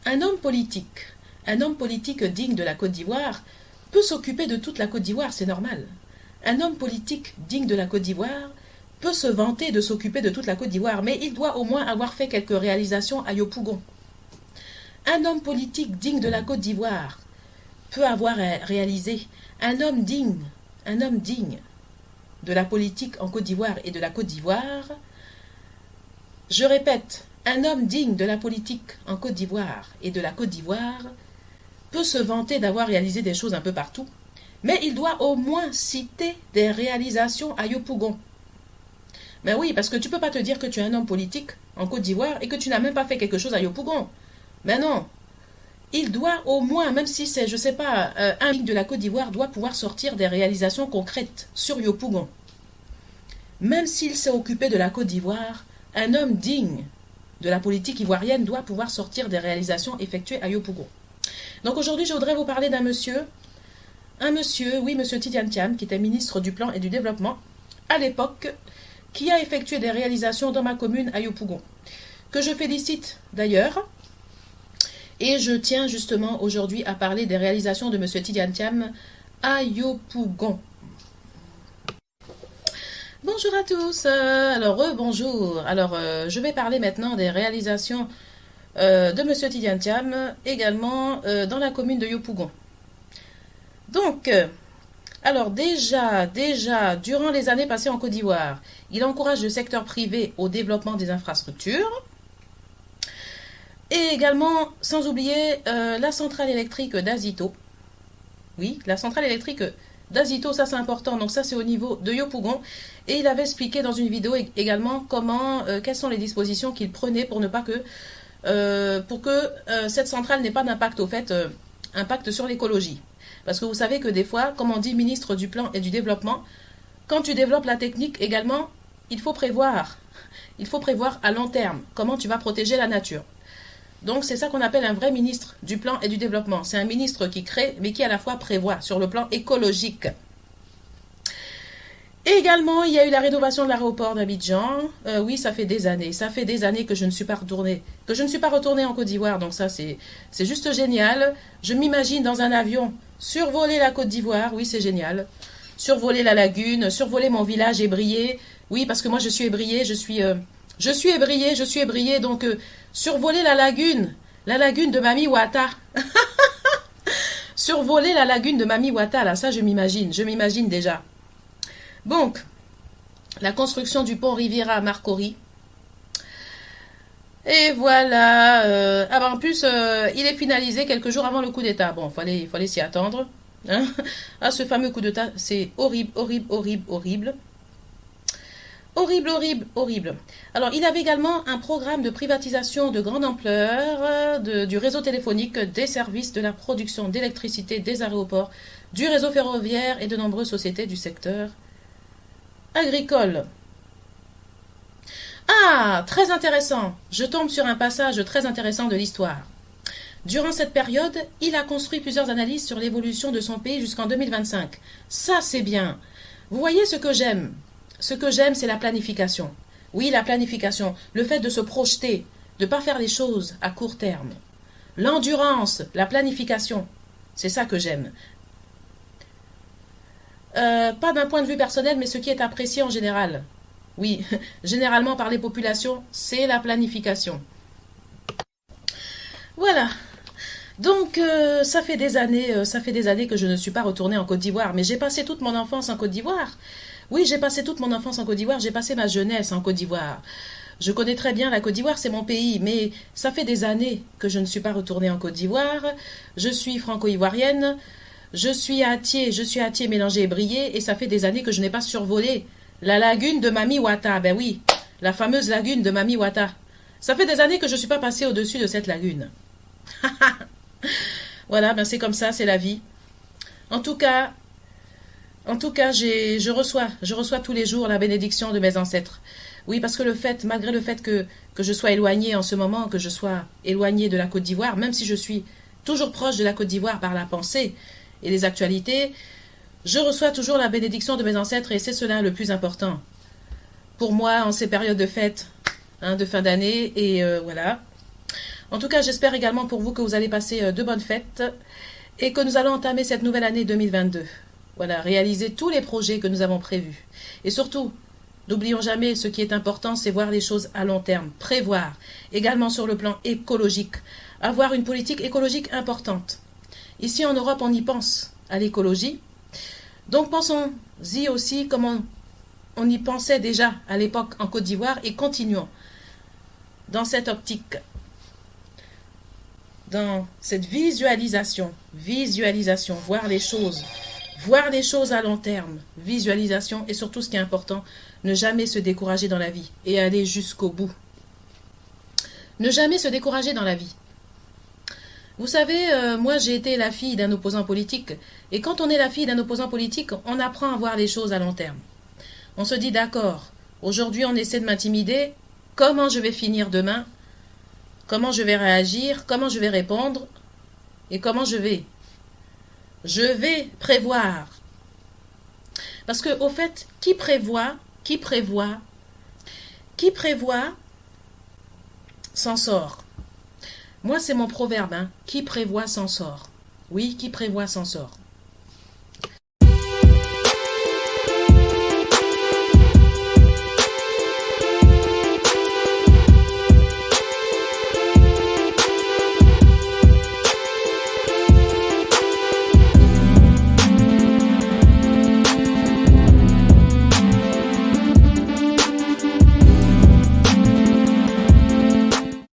un homme politique digne de la Côte d'Ivoire peut s'occuper de toute la Côte d'Ivoire, c'est normal. Un homme politique digne de la Côte d'Ivoire peut se vanter de s'occuper de toute la Côte d'Ivoire, mais il doit au moins avoir fait quelques réalisations à Yopougon. Un homme politique digne de la Côte d'Ivoire peut avoir réalisé, un homme digne de la politique en Côte d'Ivoire et de la Côte d'Ivoire, je répète, un homme digne de la politique en Côte d'Ivoire et de la Côte d'Ivoire peut se vanter d'avoir réalisé des choses un peu partout, mais il doit au moins citer des réalisations à Yopougon. Mais oui, parce que tu ne peux pas te dire que tu es un homme politique en Côte d'Ivoire et que tu n'as même pas fait quelque chose à Yopougon. Mais non, il doit au moins, même si c'est, je ne sais pas, un digne de la Côte d'Ivoire doit pouvoir sortir des réalisations concrètes sur Yopougon. Même s'il s'est occupé de la Côte d'Ivoire, un homme digne de la politique ivoirienne doit pouvoir sortir des réalisations effectuées à Yopougon. Donc aujourd'hui, je voudrais vous parler d'un monsieur, monsieur Tidiane Thiam, qui était ministre du Plan et du Développement à l'époque, qui a effectué des réalisations dans ma commune à Yopougon, que je félicite d'ailleurs. Et je tiens justement aujourd'hui à parler des réalisations de monsieur Tidiane Thiam à Yopougon. Bonjour à tous, bonjour. Je vais parler maintenant des réalisations de monsieur Tidiane Thiam, également dans la commune de Yopougon. Donc, déjà, durant les années passées en Côte d'Ivoire, il encourage le secteur privé au développement des infrastructures. Et également, sans oublier, la centrale électrique d'Azito. Oui, la centrale électrique d'Azito, ça c'est important. Donc ça c'est au niveau de Yopougon. Et il avait expliqué dans une vidéo également quelles sont les dispositions qu'il prenait pour que cette centrale n'ait pas d'impact impact sur l'écologie. Parce que vous savez que des fois, comme on dit ministre du Plan et du Développement, quand tu développes la technique également, il faut prévoir à long terme comment tu vas protéger la nature. Donc c'est ça qu'on appelle un vrai ministre du Plan et du Développement. C'est un ministre qui crée, mais qui à la fois prévoit sur le plan écologique. Et également, il y a eu la rénovation de l'aéroport d'Abidjan. Oui, ça fait des années que je ne suis pas retournée en Côte d'Ivoire. Donc ça, c'est juste génial. Je m'imagine dans un avion survoler la Côte d'Ivoire. Oui, c'est génial. Survoler la lagune, survoler mon village ébrié. Oui, parce que moi, je suis ébriée, je suis ébriée, donc survoler la lagune de Mami Wata. Survoler la lagune de Mami Wata, là, ça je m'imagine déjà. Donc, la construction du pont Riviera Marcory. Et voilà, en plus, il est finalisé quelques jours avant le coup d'État. Bon, il fallait s'y attendre. Hein. Ce fameux coup d'État, c'est horrible. Horrible. Alors, il avait également un programme de privatisation de grande ampleur du réseau téléphonique, des services, de la production d'électricité, des aéroports, du réseau ferroviaire et de nombreuses sociétés du secteur agricole. Ah, très intéressant. Je tombe sur un passage très intéressant de l'histoire. Durant cette période, il a construit plusieurs analyses sur l'évolution de son pays jusqu'en 2025. Ça, c'est bien. Vous voyez ce que j'aime? Ce que j'aime, c'est la planification. Oui, la planification, le fait de se projeter, de ne pas faire les choses à court terme. L'endurance, la planification, c'est ça que j'aime. Pas d'un point de vue personnel, mais ce qui est apprécié en général. Oui, généralement par les populations, c'est la planification. Voilà. Donc, ça fait des années que je ne suis pas retournée en Côte d'Ivoire, mais j'ai passé toute mon enfance en Côte d'Ivoire. Oui, j'ai passé toute mon enfance en Côte d'Ivoire, j'ai passé ma jeunesse en Côte d'Ivoire. Je connais très bien la Côte d'Ivoire, c'est mon pays, mais ça fait des années que je ne suis pas retournée en Côte d'Ivoire. Je suis franco-ivoirienne, je suis à Thiès mélangé et brillé, et ça fait des années que je n'ai pas survolé la lagune de Mami Wata. Ben oui, la fameuse lagune de Mami Wata. Ça fait des années que je ne suis pas passée au-dessus de cette lagune. Voilà, ben c'est comme ça, c'est la vie. En tout cas, je reçois tous les jours la bénédiction de mes ancêtres. Oui, parce que malgré le fait que je sois éloignée en ce moment, que je sois éloignée de la Côte d'Ivoire, même si je suis toujours proche de la Côte d'Ivoire par la pensée et les actualités, je reçois toujours la bénédiction de mes ancêtres et c'est cela le plus important. Pour moi, en ces périodes de fête, de fin d'année, et voilà. En tout cas, j'espère également pour vous que vous allez passer de bonnes fêtes et que nous allons entamer cette nouvelle année 2022. Voilà, réaliser tous les projets que nous avons prévus. Et surtout, n'oublions jamais, ce qui est important, c'est voir les choses à long terme, prévoir, également sur le plan écologique, avoir une politique écologique importante. Ici en Europe, on y pense à l'écologie. Donc pensons-y aussi comme on y pensait déjà à l'époque en Côte d'Ivoire et continuons dans cette optique, dans cette visualisation, voir les choses à long terme, visualisation et surtout ce qui est important, ne jamais se décourager dans la vie et aller jusqu'au bout. Ne jamais se décourager dans la vie. Vous savez, moi j'ai été la fille d'un opposant politique et quand on est la fille d'un opposant politique, on apprend à voir les choses à long terme. On se dit d'accord, aujourd'hui on essaie de m'intimider, comment je vais finir demain, comment je vais réagir, comment je vais répondre et comment je vais. Je vais prévoir. Parce que au fait, qui prévoit s'en sort. Moi, c'est mon proverbe, hein. Qui prévoit s'en sort. Oui, qui prévoit s'en sort.